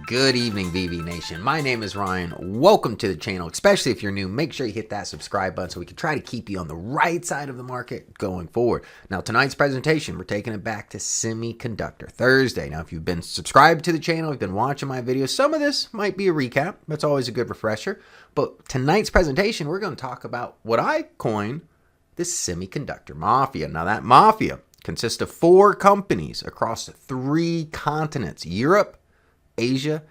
Good evening, VV Nation. My name is Ryan. Welcome to the channel. Especially if you're new, make sure you hit that subscribe button so we can try to keep you on the right side of the market going forward. Now, tonight's presentation, we're taking it back to Semiconductor Thursday. Now, if you've been subscribed to the channel, you've been watching my videos, some of this might be a recap. That's always a good refresher. But tonight's presentation, we're going to talk about what I coined the Semiconductor Mafia. Now, that mafia consists of 4 companies across 3 continents: Europe, Asia,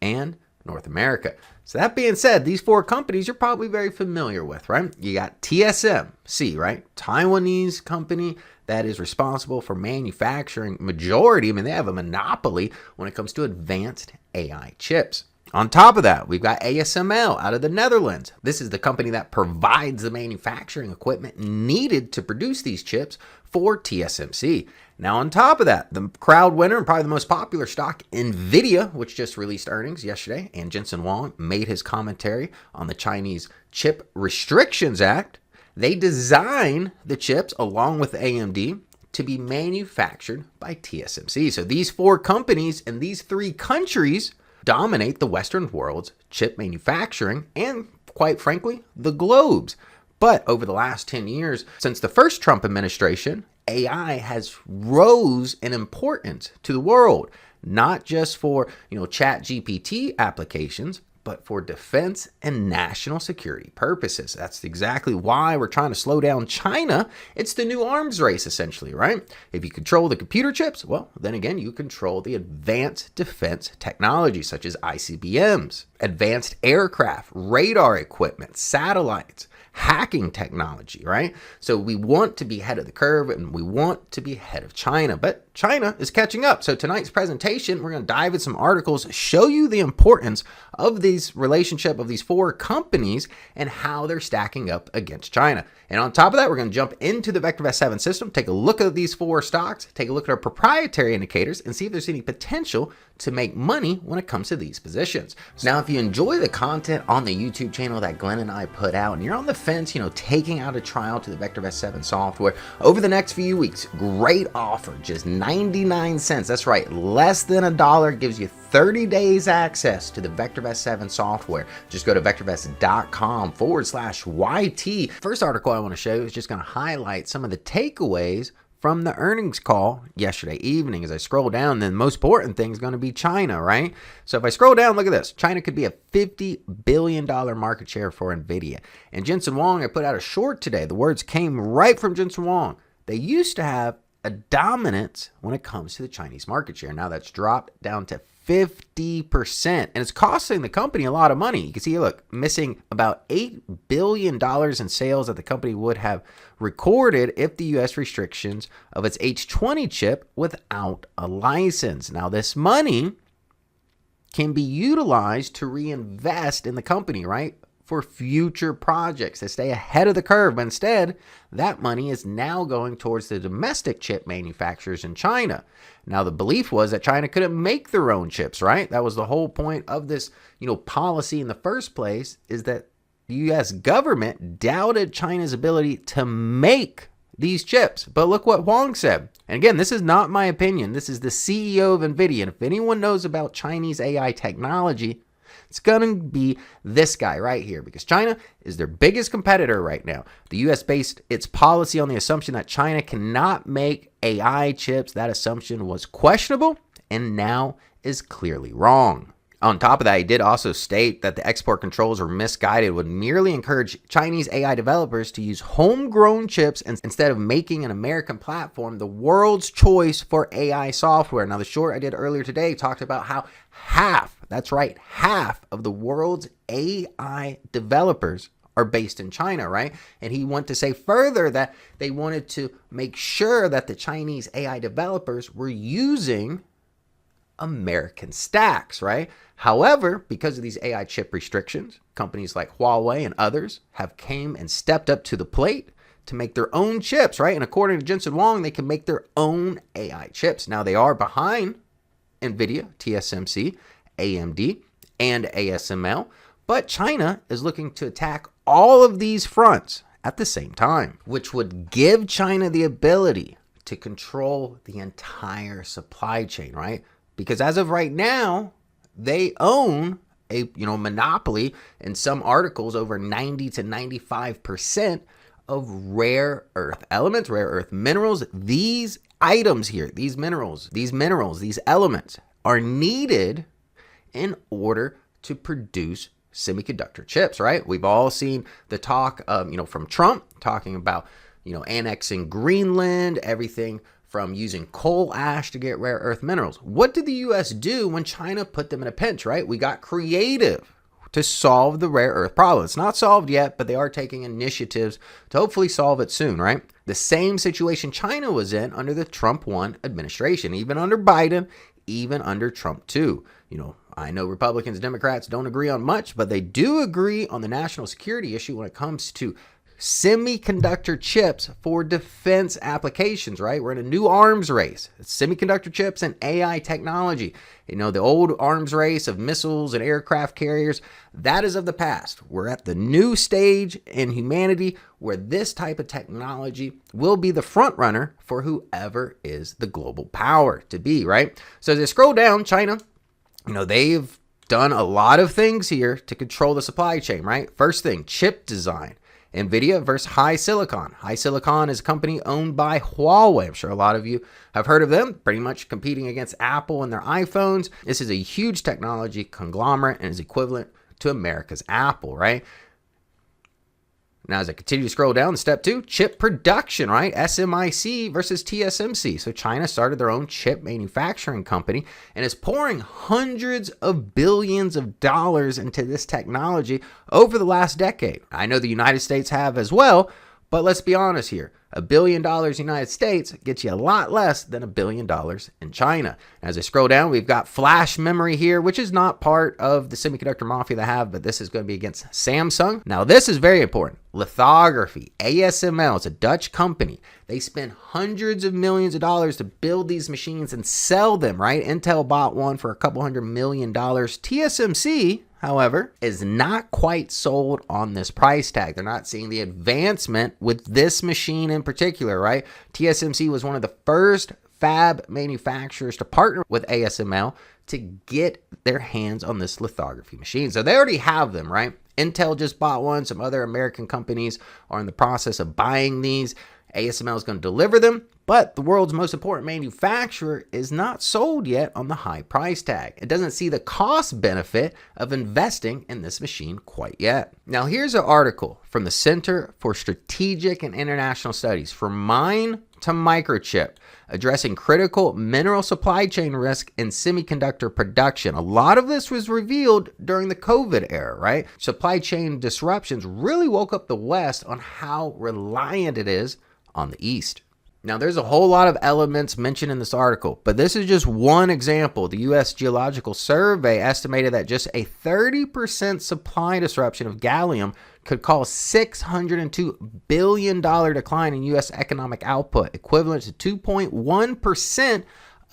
and North America. So that being said, these 4 companies you're probably very familiar with, right? You got TSMC, right? Taiwanese company that is responsible for manufacturing majority. I mean, they have a monopoly when it comes to advanced AI chips. On top of that, we've got ASML out of the Netherlands. This is the company that provides the manufacturing equipment needed to produce these chips for TSMC. Now, on top of that, the crowd winner and probably the most popular stock, Nvidia, which just released earnings yesterday, and Jensen Huang made his commentary on the Chinese Chip Restrictions Act. They design the chips along with AMD to be manufactured by TSMC. So these 4 companies in these 3 countries dominate the Western world's chip manufacturing and, quite frankly, the globes. But over the last 10 years, since the first Trump administration, AI has rose in importance to the world, not just for, chat GPT applications, but for defense and national security purposes. That's exactly why we're trying to slow down China. It's the new arms race, essentially, right? If you control the computer chips, well, then again, you control the advanced defense technology, such as ICBMs, advanced aircraft, radar equipment, satellites, hacking technology, right? So we want to be ahead of the curve and we want to be ahead of China, but China is catching up. So tonight's presentation, we're going to dive into some articles, show you the importance of these relationship of these 4 companies and how they're stacking up against China. And on top of that, we're going to jump into the VectorVest 7 system, take a look at these 4 stocks, take a look at our proprietary indicators, and see if there's any potential to make money when it comes to these positions. Now, if you enjoy the content on the YouTube channel that Glenn and I put out, and you're on the fence, taking out a trial to the VectorVest 7 software over the next few weeks, great offer, just 99 cents. That's right, less than $1 gives you 30 days access to the VectorVest 7 software. Just go to vectorvest.com/YT. First article I want to show you is just going to highlight some of the takeaways from the earnings call yesterday evening. As I scroll down, then the most important thing is going to be China, right? So if I scroll down, look at this. China could be a $50 billion market share for Nvidia. And Jensen Huang, I put out a short today. The words came right from Jensen Huang. They used to have a dominance when it comes to the Chinese market share. Now that's dropped down to 50%, and it's costing the company a lot of money. You can see, look, missing about $8 billion in sales that the company would have recorded if the U.S. restrictions of its H20 chip without a license. Now, this money can be utilized to reinvest in the company, right? For future projects to stay ahead of the curve. But instead, that money is now going towards the domestic chip manufacturers in China. Now, the belief was that China couldn't make their own chips, right? That was the whole point of this, policy in the first place, is that the U.S. government doubted China's ability to make these chips. But look what Huang said. And again, this is not my opinion. This is the CEO of Nvidia. And if anyone knows about Chinese AI technology, it's going to be this guy right here, because China is their biggest competitor right now. The U.S. based its policy on the assumption that China cannot make AI chips. That assumption was questionable and now is clearly wrong. On top of that, he did also state that the export controls are misguided, would merely encourage Chinese AI developers to use homegrown chips instead of making an American platform the world's choice for AI software. Now, the short I did earlier today talked about how that's right, half of the world's AI developers are based in China, right? And he went to say further that they wanted to make sure that the Chinese AI developers were using American stacks, right? However, because of these AI chip restrictions, companies like Huawei and others have came and stepped up to the plate to make their own chips, right? And according to Jensen Huang, they can make their own AI chips. Now, they are behind Nvidia, TSMC, AMD, and ASML, but China is looking to attack all of these fronts at the same time, which would give China the ability to control the entire supply chain, right? Because as of right now, They own a monopoly in some articles over 90 to 95% of rare earth elements, rare earth minerals. These items here, these minerals, these elements are needed in order to produce semiconductor chips, right? We've all seen the talk of, from Trump talking about, annexing Greenland, everything from using coal ash to get rare earth minerals. What did the US do when China put them in a pinch, right? We got creative to solve the rare earth problem. It's not solved yet, but they are taking initiatives to hopefully solve it soon, right? The same situation China was in under the Trump 1 administration, even under Biden, even under Trump 2. I know Republicans and Democrats don't agree on much, but they do agree on the national security issue when it comes to semiconductor chips for defense applications, right? We're in a new arms race. It's semiconductor chips and AI technology. The old arms race of missiles and aircraft carriers, that is of the past. We're at the new stage in humanity where this type of technology will be the front runner for whoever is the global power to be, right? So as I scroll down, China, they've done a lot of things here to control the supply chain, right? First thing, chip design. Nvidia versus HiSilicon. HiSilicon is a company owned by Huawei. I'm sure a lot of you have heard of them, pretty much competing against Apple and their iPhones. This is a huge technology conglomerate and is equivalent to America's Apple, right? Now, as I continue to scroll down, step 2, chip production, right? SMIC versus TSMC. So China started their own chip manufacturing company and is pouring hundreds of billions of dollars into this technology over the last decade. I know the United States have as well, but let's be honest here. $1 billion United States gets you a lot less than $1 billion in China. As I scroll down, we've got flash memory here, which is not part of the Semiconductor Mafia they have, but this is going to be against Samsung. Now, this is very important. Lithography, ASML, it's a Dutch company. They spend hundreds of millions of dollars to build these machines and sell them, right? Intel bought one for a couple $100 million. TSMC, however, is not quite sold on this price tag. They're not seeing the advancement with this machine in particular, right? TSMC was one of the first fab manufacturers to partner with ASML to get their hands on this lithography machine. So they already have them, right? Intel just bought one. Some other American companies are in the process of buying these. ASML is going to deliver them, but the world's most important manufacturer is not sold yet on the high price tag. It doesn't see the cost benefit of investing in this machine quite yet. Now, here's an article from the Center for Strategic and International Studies, From Mine to Microchip, addressing critical mineral supply chain risk in semiconductor production. A lot of this was revealed during the COVID era, right? Supply chain disruptions really woke up the West on how reliant it is on the East. Now, there's a whole lot of elements mentioned in this article, but this is just one example. The U.S. Geological Survey estimated that just a 30% supply disruption of gallium could cause $602 billion decline in U.S. economic output, equivalent to 2.1%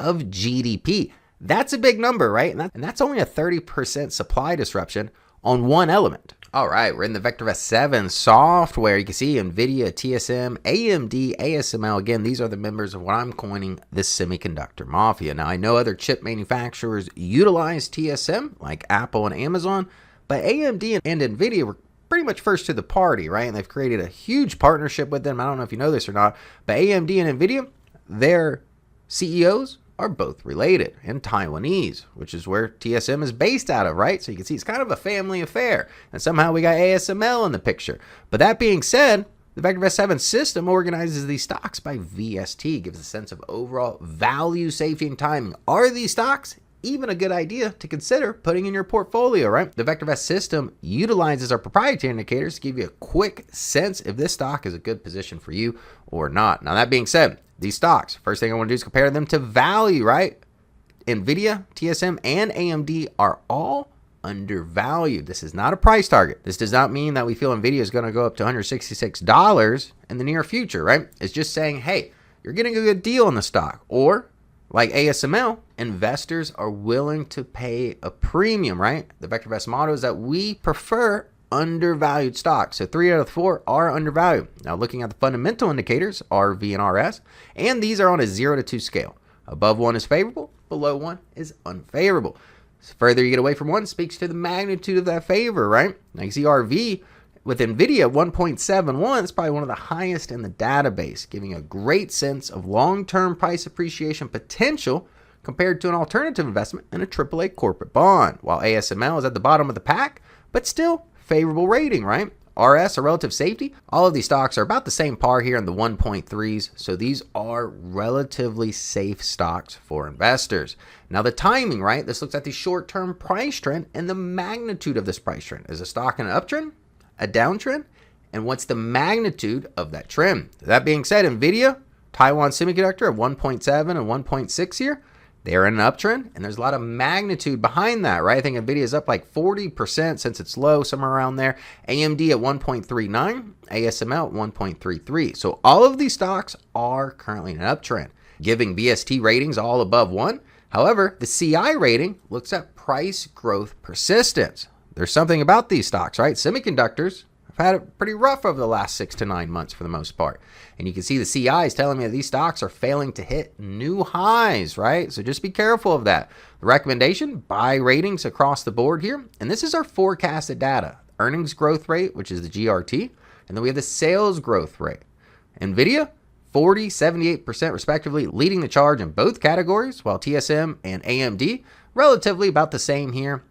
of GDP. That's a big number, right? And that's only a 30% supply disruption on one element. All right, we're in the VectorVest 7 software. You can see Nvidia, TSM, AMD, ASML. Again, these are the members of what I'm coining the Semiconductor Mafia. Now, I know other chip manufacturers utilize TSM, like Apple and Amazon, but AMD and Nvidia were pretty much first to the party, right? And they've created a huge partnership with them. I don't know if you know this or not, but AMD and Nvidia, their CEOs are both related and Taiwanese, which is where TSM is based out of, right? So you can see it's kind of a family affair. And somehow we got ASML in the picture. But that being said, the VectorVest 7 system organizes these stocks by VST, gives a sense of overall value, safety, and timing. Are these stocks even a good idea to consider putting in your portfolio, right? The VectorVest system utilizes our proprietary indicators to give you a quick sense if this stock is a good position for you or not. Now, that being said, these stocks, first thing I want to do is compare them to value, right? Nvidia, TSM, and AMD are all undervalued. This is not a price target. This does not mean that we feel Nvidia is going to go up to $166 in the near future, right? It's just saying, hey, you're getting a good deal on the stock. Or, like ASML, investors are willing to pay a premium, right? The VectorVest motto is that we prefer undervalued stocks. So 3 out of 4 are undervalued. Now, looking at the fundamental indicators, RV and RS, and these are on a 0 to 2 scale. Above 1 is favorable, below 1 is unfavorable. The further you get away from one speaks to the magnitude of that favor, right? Now you see RV with Nvidia 1.71, it's probably one of the highest in the database, giving a great sense of long-term price appreciation potential compared to an alternative investment in a AAA corporate bond, while ASML is at the bottom of the pack, but still favorable rating, right? RS, or relative safety, all of these stocks are about the same par here in the 1.3s, so these are relatively safe stocks for investors. Now the timing, right? This looks at the short-term price trend and the magnitude of this price trend. Is a stock in an uptrend, a downtrend, and what's the magnitude of that trend? That being said, Nvidia, Taiwan Semiconductor of 1.7 and 1.6 here, they're in an uptrend, and there's a lot of magnitude behind that, right? I think Nvidia is up like 40% since it's low, somewhere around there. AMD at 1.39, ASML at 1.33. So all of these stocks are currently in an uptrend, giving VST ratings all above 1. However, the CI rating looks at price growth persistence. There's something about these stocks, right? Semiconductors have had it pretty rough over the last 6 to 9 months for the most part. And you can see the CI is telling me that these stocks are failing to hit new highs, right? So just be careful of that. The recommendation, buy ratings across the board here. And this is our forecasted data. Earnings growth rate, which is the GRT. And then we have the sales growth rate. Nvidia, 40, 78% respectively, leading the charge in both categories, while TSM and AMD, relatively about the same here.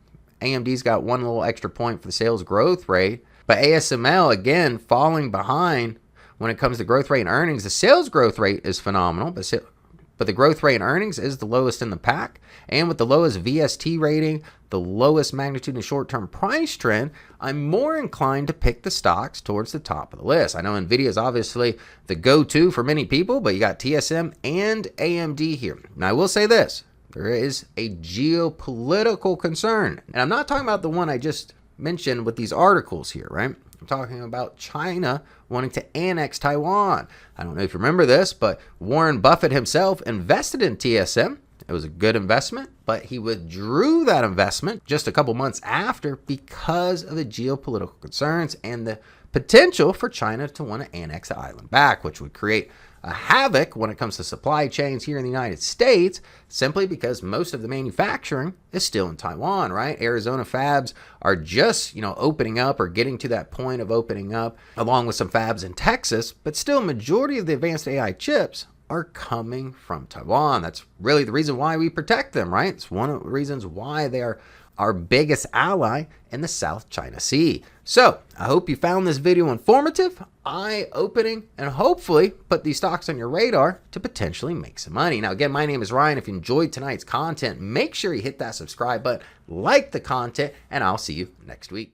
AMD's got one little extra point for the sales growth rate, but ASML, again, falling behind when it comes to growth rate and earnings. The sales growth rate is phenomenal, but the growth rate and earnings is the lowest in the pack. And with the lowest VST rating, the lowest magnitude and short-term price trend, I'm more inclined to pick the stocks towards the top of the list. I know Nvidia is obviously the go-to for many people, but you got TSM and AMD here. Now, I will say this. There is a geopolitical concern. And I'm not talking about the one I just mentioned with these articles here, right? I'm talking about China wanting to annex Taiwan. I don't know if you remember this, but Warren Buffett himself invested in TSM. It was a good investment, but he withdrew that investment just a couple months after because of the geopolitical concerns and the potential for China to want to annex the island back, which would create a havoc when it comes to supply chains here in the United States, simply because most of the manufacturing is still in Taiwan, right? Arizona fabs are just, opening up or getting to that point of opening up, along with some fabs in Texas, but still majority of the advanced AI chips are coming from Taiwan. That's really the reason why we protect them, right? It's one of the reasons why they are our biggest ally in the South China Sea. So I hope you found this video informative, eye-opening, and hopefully put these stocks on your radar to potentially make some money. Now, again, my name is Ryan. If you enjoyed tonight's content, make sure you hit that subscribe button, like the content, and I'll see you next week.